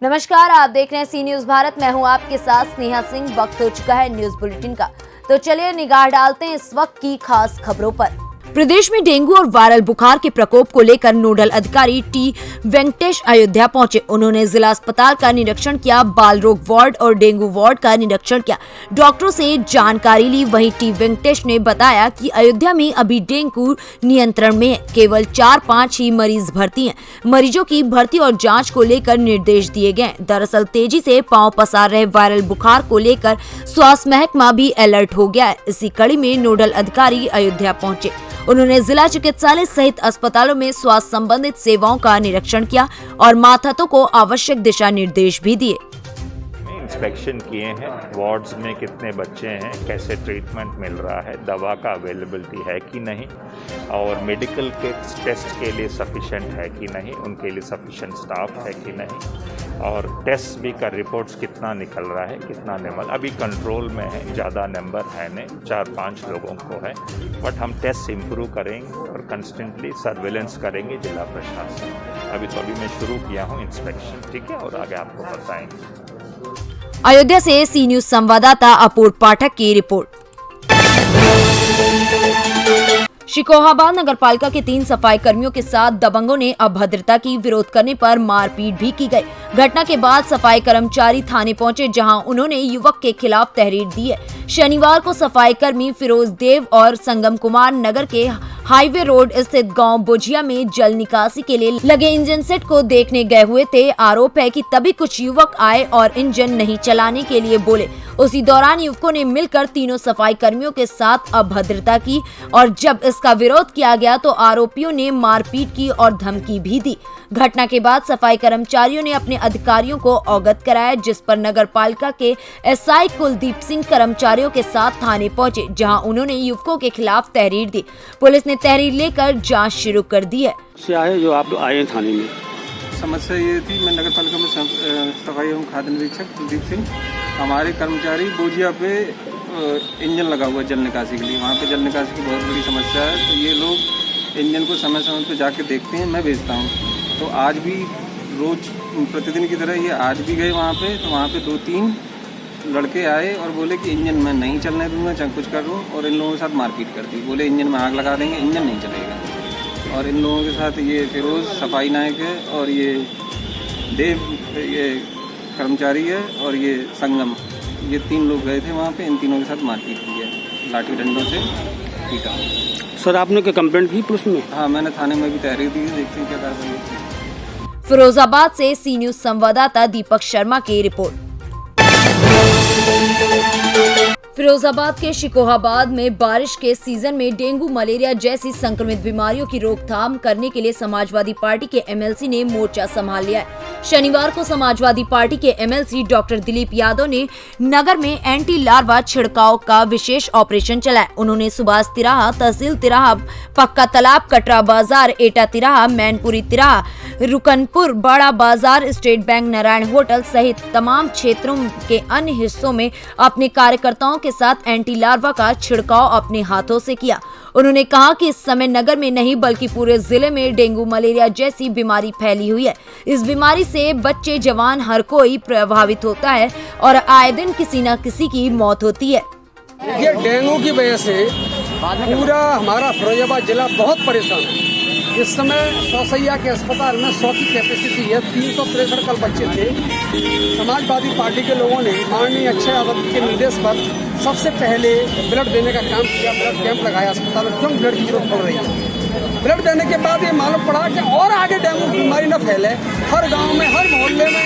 नमस्कार, आप देख रहे हैं सी न्यूज भारत। मैं हूं आपके साथ स्नेहा सिंह। वक्त हो चुका है न्यूज बुलेटिन का, तो चलिए निगाह डालते हैं इस वक्त की खास खबरों पर। प्रदेश में डेंगू और वायरल बुखार के प्रकोप को लेकर नोडल अधिकारी टी वेंकटेश अयोध्या पहुंचे। उन्होंने जिला अस्पताल का निरीक्षण किया, बाल रोग वार्ड और डेंगू वार्ड का निरीक्षण किया, डॉक्टरों से जानकारी ली। वहीं टी वेंकटेश ने बताया कि अयोध्या में अभी डेंगू नियंत्रण में है, केवल 4-5 ही मरीज भर्ती हैं। मरीजों की भर्ती और जाँच को लेकर निर्देश दिए गए। दरअसल तेजी से पांव पसार रहे वायरल बुखार को लेकर स्वास्थ्य महकमा भी अलर्ट हो गया है। इसी कड़ी में नोडल अधिकारी अयोध्या पहुंचे। उन्होंने जिला चिकित्सालय सहित अस्पतालों में स्वास्थ्य संबंधित सेवाओं का निरीक्षण किया और मातहतों को आवश्यक दिशा निर्देश भी दिए। इंस्पेक्शन किए हैं, वार्ड्स में कितने बच्चे हैं, कैसे ट्रीटमेंट मिल रहा है, दवा का अवेलेबिलिटी है कि नहीं, और मेडिकल किट्स टेस्ट के लिए सफिशेंट है कि नहीं, उनके लिए सफिशेंट स्टाफ है कि नहीं, और टेस्ट भी का रिपोर्ट्स कितना निकल रहा है, कितना नंबर अभी कंट्रोल में है, ज़्यादा नंबर है नहीं, 4-5 लोगों को है, बट हम टेस्ट इम्प्रूव करेंगे और कंस्टेंटली सर्वेलेंस करेंगे जिला प्रशासन। अभी मैं शुरू किया हूँ इंस्पेक्शन, ठीक है, और आगे आपको बताएंगे। अयोध्या से सी न्यूज संवाददाता अपूर्व पाठक की रिपोर्ट। शिकोहाबाद नगरपालिका के 3 सफाई कर्मियों के साथ दबंगों ने अभद्रता की विरोध करने पर मारपीट भी की गई। घटना के बाद सफाई कर्मचारी थाने पहुंचे, जहां उन्होंने युवक के खिलाफ तहरीर दी है। शनिवार को सफाई कर्मी फिरोज देव और संगम कुमार नगर के हाईवे रोड स्थित गांव बोझिया में जल निकासी के लिए लगे इंजन सेट को देखने गए हुए थे। आरोप है कि तभी कुछ युवक आए और इंजन नहीं चलाने के लिए बोले। उसी दौरान युवकों ने मिलकर तीनों सफाई कर्मियों के साथ अभद्रता की और जब इसका विरोध किया गया तो आरोपियों ने मारपीट की और धमकी भी दी। घटना के बाद सफाई कर्मचारियों ने अपने अधिकारियों को अवगत कराया, जिस पर नगर पालिका के एसआई कुलदीप सिंह कर्मचारियों के साथ थाने पहुंचे, जहां उन्होंने युवकों के खिलाफ तहरीर दी। पुलिस ने तहरीर लेकर जांच शुरू कर दी है। जो आप आए थाने में, समस्या ये थी, मैं नगर पालिका में सफाई एवं खाद्य निरीक्षक कुलदीप सिंह। हमारे कर्मचारी बोझिया पे इंजन लगा हुआ जल निकासी के लिए, वहाँ पे जल निकासी की बहुत बड़ी समस्या है, तो ये लोग इंजन को समय समय पे जाके देखते हैं, मैं भेजता हूँ। तो आज भी रोज प्रतिदिन की तरह ये आज भी गए वहाँ पे, तो वहाँ पे 2-3 लड़के आए और बोले कि इंजन मैं नहीं चलने दूंगा, चाहे कुछ कर दूँ, और इन लोगों के साथ मारपीट कर दी। बोले इंजन में आग लगा देंगे, इंजन नहीं चलेगा। और इन लोगों के साथ ये फिरोज सफाई नायक है और ये देव ये कर्मचारी है और ये संगम, ये 3 लोग गए थे वहाँ पे। इन तीनों के साथ मारपीट की है, लाठी डंडों से पीटा। सर आपने क्या कंप्लेंट की पुलिस में? हाँ, मैंने थाने में भी तहरीर दी है, देखते हैं क्या कार्रवाई होती है। फिरोजाबाद से सी न्यूज संवाददाता दीपक शर्मा की रिपोर्ट। फिरोजाबाद के शिकोहाबाद में बारिश के सीजन में डेंगू मलेरिया जैसी संक्रमित बीमारियों की रोकथाम करने के लिए समाजवादी पार्टी के एमएलसी ने मोर्चा संभाल लिया है। शनिवार को समाजवादी पार्टी के एमएलसी डॉक्टर दिलीप यादव ने नगर में एंटी लार्वा छिड़काव का विशेष ऑपरेशन चलाया। उन्होंने सुभाष तिराहा, तहसील तिराहा, पक्का तालाब, कटरा बाजार, एटा तिराहा, मैनपुरी तिराहा, रुकनपुर, बड़ा बाजार, स्टेट बैंक, नारायण होटल सहित तमाम क्षेत्रों के अन्य हिस्सों में अपने कार्यकर्ताओं के साथ एंटी लार्वा का छिड़काव अपने हाथों से किया। उन्होंने कहा कि इस समय नगर में नहीं बल्कि पूरे जिले में डेंगू मलेरिया जैसी बीमारी फैली हुई है। इस बीमारी से बच्चे, जवान हर कोई प्रभावित होता है और आए दिन किसी न किसी की मौत होती है। ये डेंगू की वजह से पूरा हमारा फिरोजाबाद जिला बहुत परेशान है। इस समय 100 सैया के अस्पताल में 100 की कैपेसिटी है, 363 कल बच्चे थे। समाजवादी पार्टी के लोगों ने माननीय अक्षय यादव के निर्देश पर सबसे पहले ब्लड देने का काम किया, ब्लड कैंप लगाया अस्पताल में, क्यों ब्लड की जरूरत पड़ रही है। ब्लड देने के बाद ये मालूम पड़ा कि और आगे डेंगू बीमारी न फैले। हर गाँव में, हर मोहल्ले में,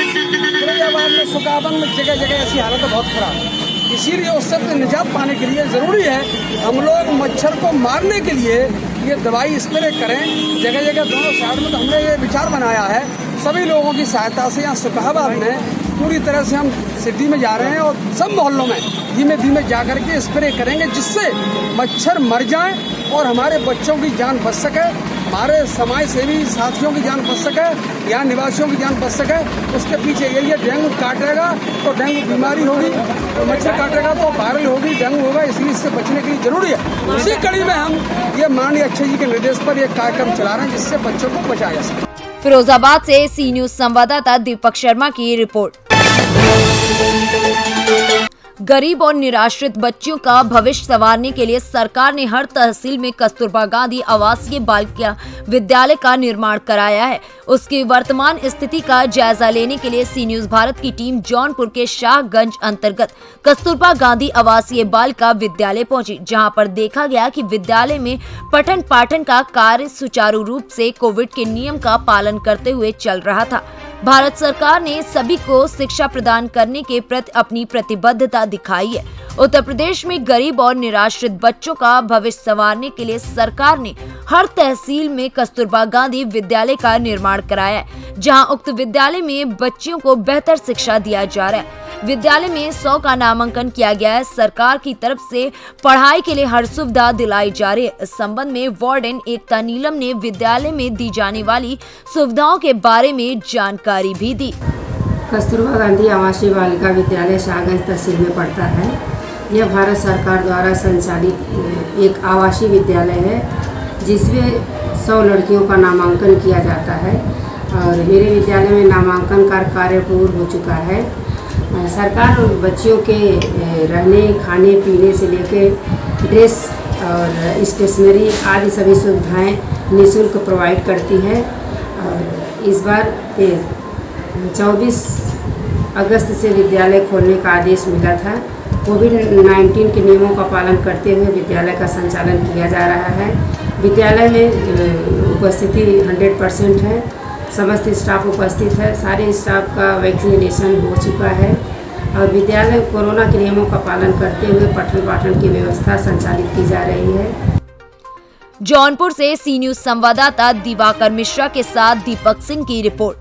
फिरोजाबाद में, सुकाबन में जगह जगह ऐसी हालत बहुत खराब है। इसीलिए उससे निजात पाने के लिए ज़रूरी है हम लोग मच्छर को मारने के लिए ये दवाई स्प्रे करें जगह जगह दोनों साइड में। तो हमने ये विचार बनाया है सभी लोगों की सहायता से। यहाँ सुकाबाद में पूरी तरह से हम सिटी में जा रहे हैं और सब मोहल्लों में धीमे धीमे जा कर के स्प्रे करेंगे, जिससे मच्छर मर जाएं और हमारे बच्चों की जान बच सके, हमारे समाज सेवी साथियों की जान बच सके, यहाँ निवासियों की जान बच सके। उसके पीछे यही है, डेंगू काटेगा तो डेंगू बीमारी होगी, तो मच्छर काटेगा तो वायरल होगी, डेंगू होगा। इसलिए इससे बचने के लिए जरूरी है। उसी कड़ी में हम ये माननीय अक्षय जी के निर्देश पर ये कार्यक्रम चला रहे हैं, जिससे बच्चों को बचाया जा सके। फिरोजाबाद से सी न्यूज संवाददाता दीपक शर्मा की रिपोर्ट। गरीब और निराश्रित बच्चियों का भविष्य संवारने के लिए सरकार ने हर तहसील में कस्तूरबा गांधी आवासीय बालिका विद्यालय का निर्माण कराया है। उसकी वर्तमान स्थिति का जायजा लेने के लिए सी न्यूज भारत की टीम जौनपुर के शाहगंज अंतर्गत कस्तूरबा गांधी आवासीय बालिका विद्यालय पहुंची, जहां पर देखा गया कि विद्यालय में पठन पाठन का कार्य सुचारू रूप से कोविड के नियम का पालन करते हुए चल रहा था। भारत सरकार ने सभी को शिक्षा प्रदान करने के प्रति अपनी प्रतिबद्धता दिखाई है। उत्तर प्रदेश में गरीब और निराश्रित बच्चों का भविष्य संवारने के लिए सरकार ने हर तहसील में कस्तूरबा गांधी विद्यालय का निर्माण कराया है, जहां उक्त विद्यालय में बच्चियों को बेहतर शिक्षा दिया जा रहा है। विद्यालय में 100 का नामांकन किया गया है। सरकार की तरफ से पढ़ाई के लिए हर सुविधा दिलाई जा रही है। इस संबंध में वार्डन एकता नीलम ने विद्यालय में दी जाने वाली सुविधाओं के बारे में जानकारी भी दी। कस्तूरबा गांधी आवासीय बालिका विद्यालय शाहगंज तहसील में पड़ता है। यह भारत सरकार द्वारा संचालित एक आवासीय विद्यालय है, जिसमें 100 लड़कियों का नामांकन किया जाता है और मेरे विद्यालय में नामांकन का कार्य पूर्ण हो चुका है। सरकार बच्चियों के रहने खाने पीने से लेकर ड्रेस और स्टेशनरी आदि सभी सुविधाएं निःशुल्क प्रोवाइड करती है। और इस बार 24 अगस्त से विद्यालय खोलने का आदेश मिला था। कोविड-19 के नियमों का पालन करते हुए विद्यालय का संचालन किया जा रहा है। विद्यालय में उपस्थिति 100% है। समस्त स्टाफ उपस्थित है। सारे स्टाफ का वैक्सीनेशन हो चुका है और विद्यालय कोरोना के नियमों का पालन करते हुए पठन पाठन की व्यवस्था संचालित की जा रही है। जौनपुर से सी न्यूज संवाददाता दिवाकर मिश्रा के साथ दीपक सिंह की रिपोर्ट।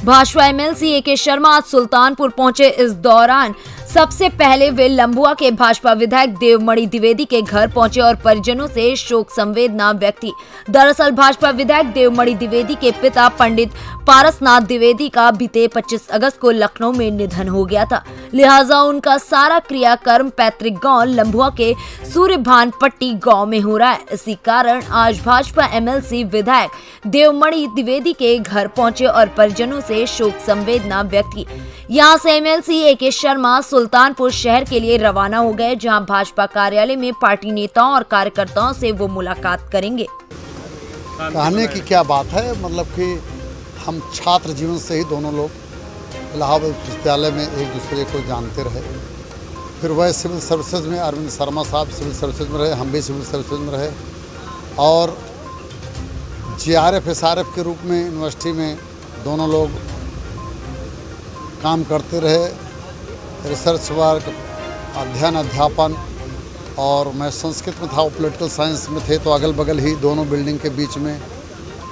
BJP MLC A K. शर्मा आज सुल्तानपुर पहुंचे। इस दौरान सबसे पहले वे लंबुआ के भाजपा विधायक देवमणि द्विवेदी के घर पहुंचे और परिजनों से शोक संवेदना व्यक्त की। दरअसल भाजपा विधायक देवमणि द्विवेदी के पिता पंडित पारसनाथ द्विवेदी का बीते 25 अगस्त को लखनऊ में निधन हो गया था, लिहाजा उनका सारा क्रियाकर्म पैतृक गांव लंबुआ के सूर्यभान पट्टी गांव में हो रहा है। इसी कारण आज भाजपा एमएलसी विधायक देवमणि द्विवेदी के घर पहुंचे और परिजनों से शोक संवेदना व्यक्त की। यहां से एमएलसी ए.के. शर्मा सुल्तानपुर शहर के लिए रवाना हो गए, जहां भाजपा कार्यालय में पार्टी नेताओं और कार्यकर्ताओं से वो मुलाकात करेंगे। कहने की क्या बात है, मतलब कि हम छात्र जीवन से ही दोनों लोग इलाहाबाद विश्वविद्यालय में एक दूसरे को जानते रहे। फिर वह सिविल सर्विसेज में अरविंद शर्मा साहब सिविल सर्विसेज में रहे, हम भी सिविल सर्विसेज में रहे और जीआरएफ एसआरएफ के रूप में यूनिवर्सिटी में दोनों लोग काम करते रहे। रिसर्च वर्क, अध्ययन अध्यापन, और मैं संस्कृत में था, वो पॉलिटिकल साइंस में थे, तो अगल बगल ही दोनों बिल्डिंग के बीच में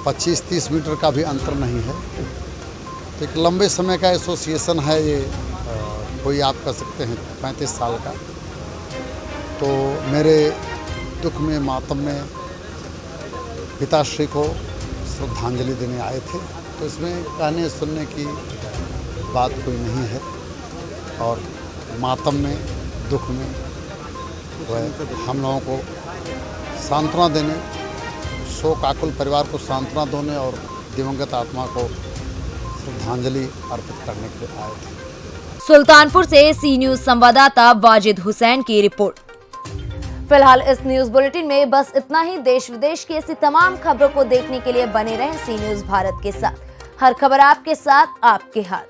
25-30 मीटर का भी अंतर नहीं है। तो एक लंबे समय का एसोसिएशन है ये, कोई आप कह सकते हैं 35 साल का। तो मेरे दुख में मातम में पिताश्री को श्रद्धांजलि देने आए थे, तो इसमें कहने सुनने की बात कोई नहीं है और मातम में दुख में वह हम लोगों को सांत्वना देने, शोक आकुल परिवार को सांत्वना देने और दिवंगत आत्मा को श्रद्धांजलि अर्पित करने के लिए आए थे। सुल्तानपुर से सी न्यूज संवाददाता वाजिद हुसैन की रिपोर्ट। फिलहाल इस न्यूज बुलेटिन में बस इतना ही। देश विदेश की ऐसी तमाम खबरों को देखने के लिए बने रहें सी न्यूज भारत के साथ। हर खबर आपके साथ, आपके हाथ।